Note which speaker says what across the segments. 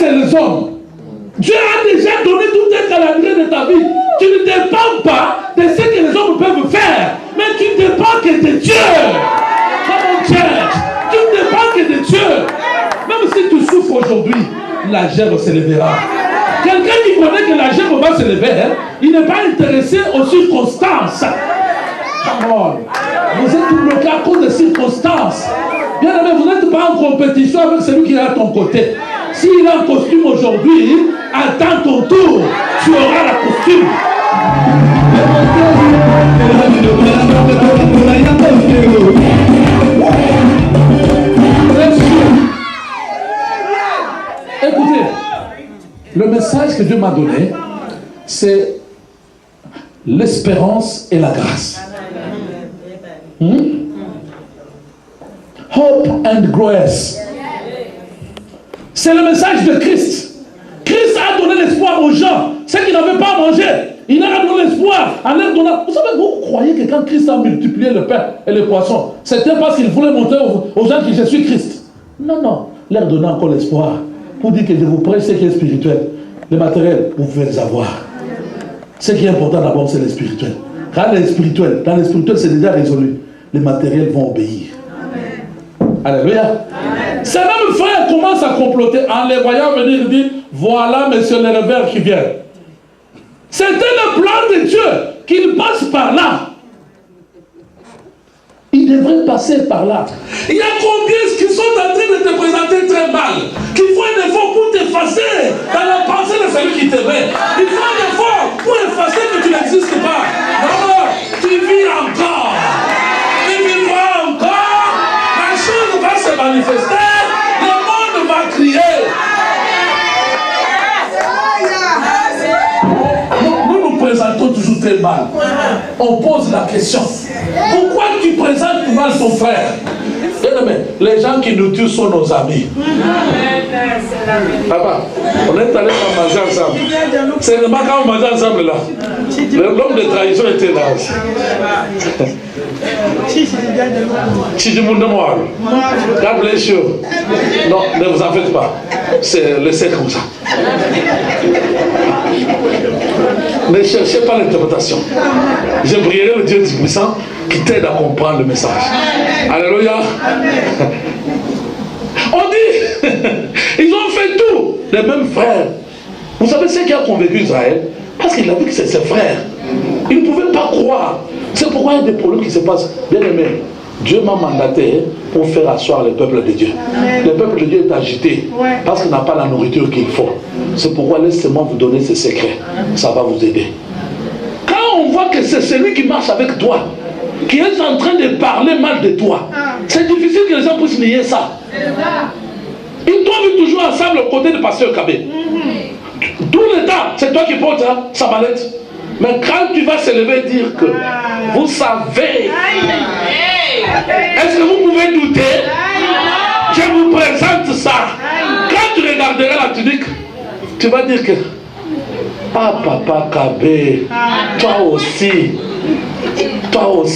Speaker 1: c'est les hommes. Dieu a déjà donné tout un calendrier de ta vie. Tu ne dépends pas de ce que les hommes peuvent faire, mais tu ne dépends que de Dieu. Come on, church. Tu ne dépends que de Dieu. Même si tu souffres aujourd'hui, la gerbe se lèvera. Quelqu'un qui connaît que la gerbe va se lever, il n'est pas intéressé aux circonstances. Come on. Vous êtes bloqué à cause des circonstances. Bien aimé, vous n'êtes pas en compétition avec celui qui est à ton côté. S'il a un costume aujourd'hui, attends ton tour, tu auras la costume. Écoutez, le message que Dieu m'a donné, c'est l'espérance et la grâce. Hope and grace. C'est le message de Christ. Christ a donné l'espoir aux gens, ceux qui n'avaient pas à manger. Il leur a donné l'espoir en leur donnant. Vous savez, vous croyez que quand Christ a multiplié le pain et les poissons, c'était parce qu'il voulait montrer aux gens que je suis Christ. Non, non. Leur donner encore l'espoir pour dire que je vous prêche ce qui est spirituel. Le matériel, vous pouvez les avoir. Ce qui est important d'abord, c'est le spirituel. Quand le spirituel, dans le spirituel, c'est déjà résolu. Les matériels vont obéir. Alléluia. Ces mêmes frères commencent à comploter en les voyant venir et dire, voilà monsieur le révérend qui vient. C'était le plan de Dieu qu'il passe par là. Il devrait passer par là. Il y a combien qui sont en train de te présenter très mal, qui font un effort pour t'effacer dans la pensée de celui qui t'aimait. Ils font un effort pour effacer que tu n'existes pas. Non, tu vis encore. Tu vivras encore. La chose va se manifester. Le monde va crier. Nous nous présentons toujours très mal. On pose la question. Pourquoi tu présentes mal ton frère? Les gens qui nous tuent sont nos amis. Papa, on est allé manger ensemble. C'est le quand on mangeait ensemble là. L'homme de trahison était là. God bless you. Non, ne vous en faites pas. C'est laissé comme ça. Ne cherchez pas l'interprétation. Je prierai le Dieu Tout-Puissant qui t'aide à comprendre le message. Alléluia. On dit, ils ont fait tout, les mêmes frères. Vous savez ce qui a convaincu Israël? Parce qu'il a vu que c'est ses frères. Ils ne pouvaient pas croire. C'est pourquoi il y a des problèmes qui se passent. Bien aimé, Dieu m'a mandaté pour faire asseoir le peuple de Dieu. Le peuple de Dieu est agité parce qu'il n'a pas la nourriture qu'il faut. C'est pourquoi laissez-moi vous donner ce secret. Ça va vous aider. Quand on voit que c'est celui qui marche avec toi, qui est en train de parler mal de toi, c'est difficile que les gens puissent nier ça. Ils doivent toujours ensemble aux côtés de pasteur Kabé. Tout le temps, c'est toi qui portes sa mallette. Mais quand tu vas se lever et dire que vous savez, est-ce que vous pouvez douter? Je vous présente ça. Quand tu regarderas la tunique, tu vas dire que ah papa Kabé, toi aussi. Pour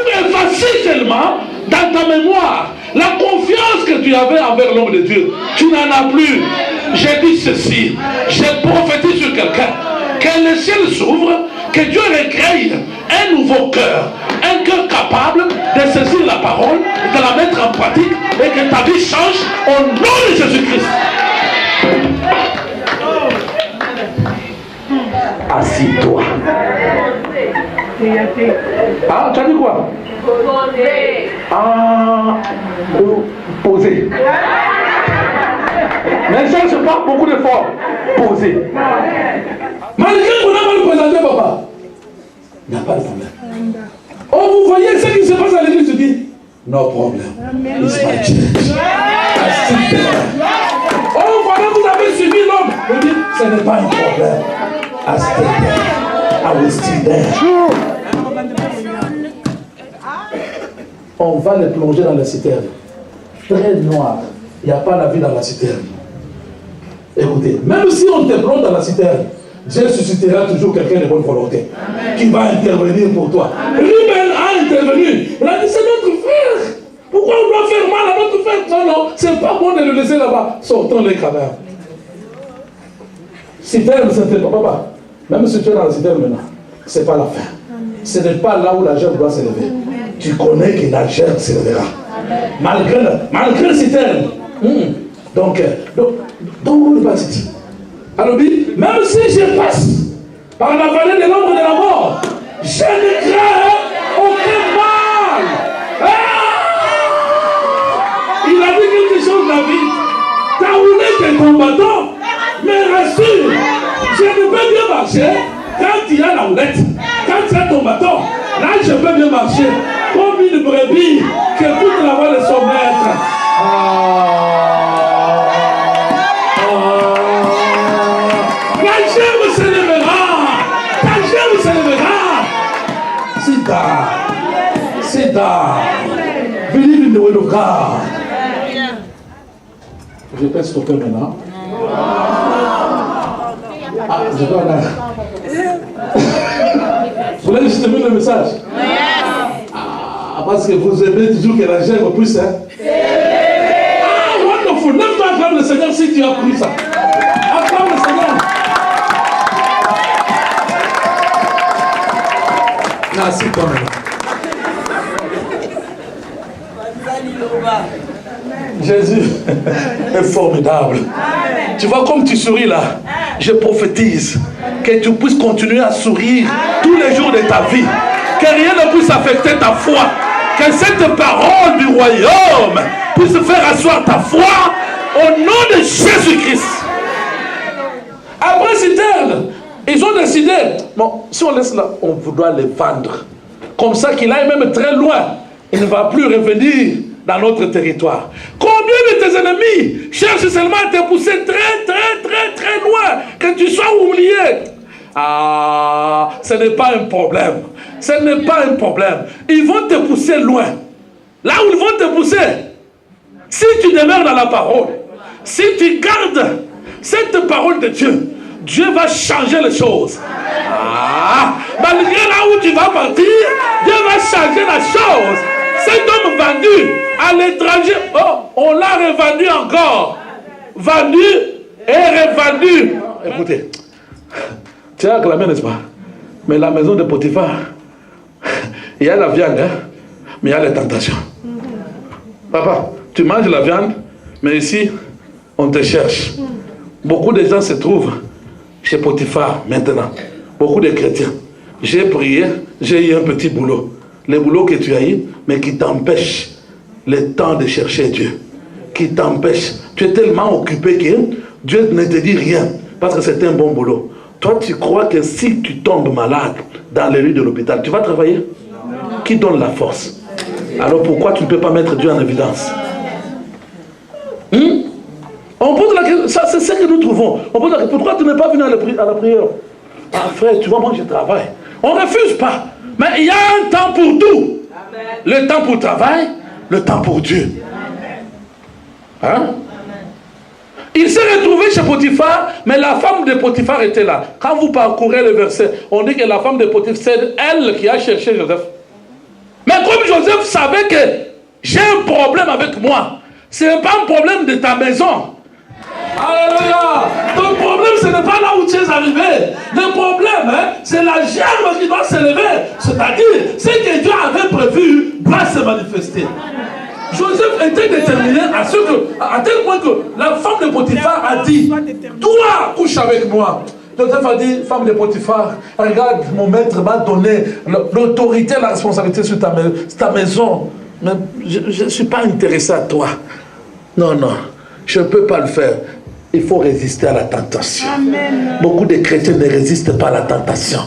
Speaker 1: effacer seulement dans ta mémoire la confiance que tu avais envers l'homme de Dieu, tu n'en as plus. J'ai dit ceci, j'ai prophétisé sur quelqu'un, que le ciel s'ouvre, que Dieu recrée un nouveau cœur, un cœur capable de saisir la parole, de la mettre en pratique et que ta vie change au nom de Jésus-Christ. Assis-toi. Ah, tu as dit quoi? Ah, poser. Mais ça, je parle beaucoup d'efforts. Poser. Malgré qu'on a mal présenté, papa, il n'y a pas de problème. Oh, vous voyez ce qui se passe à l'église, tu dis, no problem. It's my church. Oh, voilà, vous avez suivi l'homme. Je dis, ce n'est pas un problème. I stay there. I will stay there. On va les plonger dans la citerne. Très noir. Il n'y a pas la vie dans la citerne. Écoutez, même si on te plonge dans la citerne, Dieu suscitera toujours quelqu'un de bonne volonté. Amen. Qui va intervenir pour toi. Ruben a intervenu. Il a dit, c'est notre frère. Pourquoi on doit faire mal à notre frère? Non, non, c'est pas bon de le laisser là-bas. Sortons-les quand même. Citerne, c'était pas papa. Même si tu es dans la citerne maintenant, c'est pas la fin. Ce n'est pas là où la gerbe doit s'élever. Tu connais que la gerbe s'élèvera. Malgré le citerne. Donc, on ne passe ici. Alors, même si je passe par la vallée de l'ombre de la mort, je ne crains aucun mal. Il a dit quelque chose, David. Ta houlette est combattant, mais rassure, je ne peux bien marcher quand il y a la houlette. Quand il y a ton bâton, là je peux bien marcher comme une brebis qui écoute la voix de son maître. La gerbe s'élèvera. Ta gerbe s'élèvera. C'est tard. Believe in the word of God. Je peux stopper maintenant. Je dois aller. Vous voulez juste le message? Parce que vous aimez toujours que la gerbe pousse. Wonderful. Lève-toi, acclame le Seigneur si tu as pris ça. Acclame le Seigneur. Merci toi maintenant. Jésus est formidable. Amen. Tu vois comme tu souris là. Je prophétise que tu puisses continuer à sourire tous les jours de ta vie. Que rien ne puisse affecter ta foi. Que cette parole du royaume puisse faire asseoir ta foi au nom de Jésus-Christ. Après citerne, ils ont décidé, bon, si on laisse là, on doit les vendre. Comme ça qu'il aille même très loin. Il ne va plus revenir dans notre territoire. Combien de tes ennemis cherchent seulement à te pousser très loin, que tu sois oublié? Ce n'est pas un problème. Ce n'est pas un problème. Ils vont te pousser loin. Là où ils vont te pousser, si tu demeures dans la parole, si tu gardes cette parole de Dieu, Dieu va changer les choses. Malgré là où tu vas partir, Dieu va changer la chose. Cet homme vendu à l'étranger, on l'a revendu encore. Vendu et revendu. Écoutez, tu as acclamé, n'est-ce pas? Mais la maison de Potiphar, il y a la viande, mais il y a les tentations. Papa, tu manges la viande, mais ici, on te cherche. Beaucoup de gens se trouvent chez Potiphar maintenant. Beaucoup de chrétiens. J'ai prié, j'ai eu un petit boulot. Le boulot que tu as eu, mais qui t'empêche le temps de chercher Dieu. Qui t'empêche. Tu es tellement occupé que Dieu ne te dit rien. Parce que c'est un bon boulot. Toi, tu crois que si tu tombes malade dans les lits de l'hôpital, tu vas travailler? Non. Qui donne la force? Alors pourquoi tu ne peux pas mettre Dieu en évidence? On pose la question, ça c'est ce que nous trouvons. On pose la question, pourquoi tu n'es pas venu à la prière? Ah frère, tu vois, moi je travaille. On ne refuse pas. Mais il y a un temps pour tout. Amen. Le temps pour le travail, le temps pour Dieu. Hein? Il s'est retrouvé chez Potiphar, mais la femme de Potiphar était là. Quand vous parcourez le verset, on dit que la femme de Potiphar, c'est elle qui a cherché Joseph. Mais comme Joseph savait que j'ai un problème avec moi, ce n'est pas un problème de ta maison. Alléluia. Ton problème, ce n'est pas là où tu es arrivé. Le problème, c'est la gerbe qui doit s'élever. C'est-à-dire, ce que Dieu avait prévu doit se manifester. Joseph était déterminé à tel point que la femme de Potiphar a dit, toi, couche avec moi. Joseph a dit, femme de Potiphar, regarde, mon maître m'a donné l'autorité et la responsabilité sur ta maison. Mais je ne suis pas intéressé à toi. Non, non, je ne peux pas le faire. Il faut résister à la tentation. Amen. Beaucoup de chrétiens ne résistent pas à la tentation.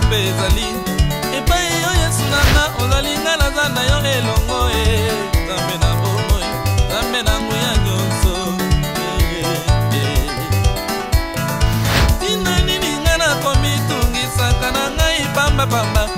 Speaker 2: bezali epai yo Yesu nanga ozalinga nazana yo elongo Nzambe na bomoi Nzambe na nguya nyonso tina nini nga nakomitungisaka na ngai pamba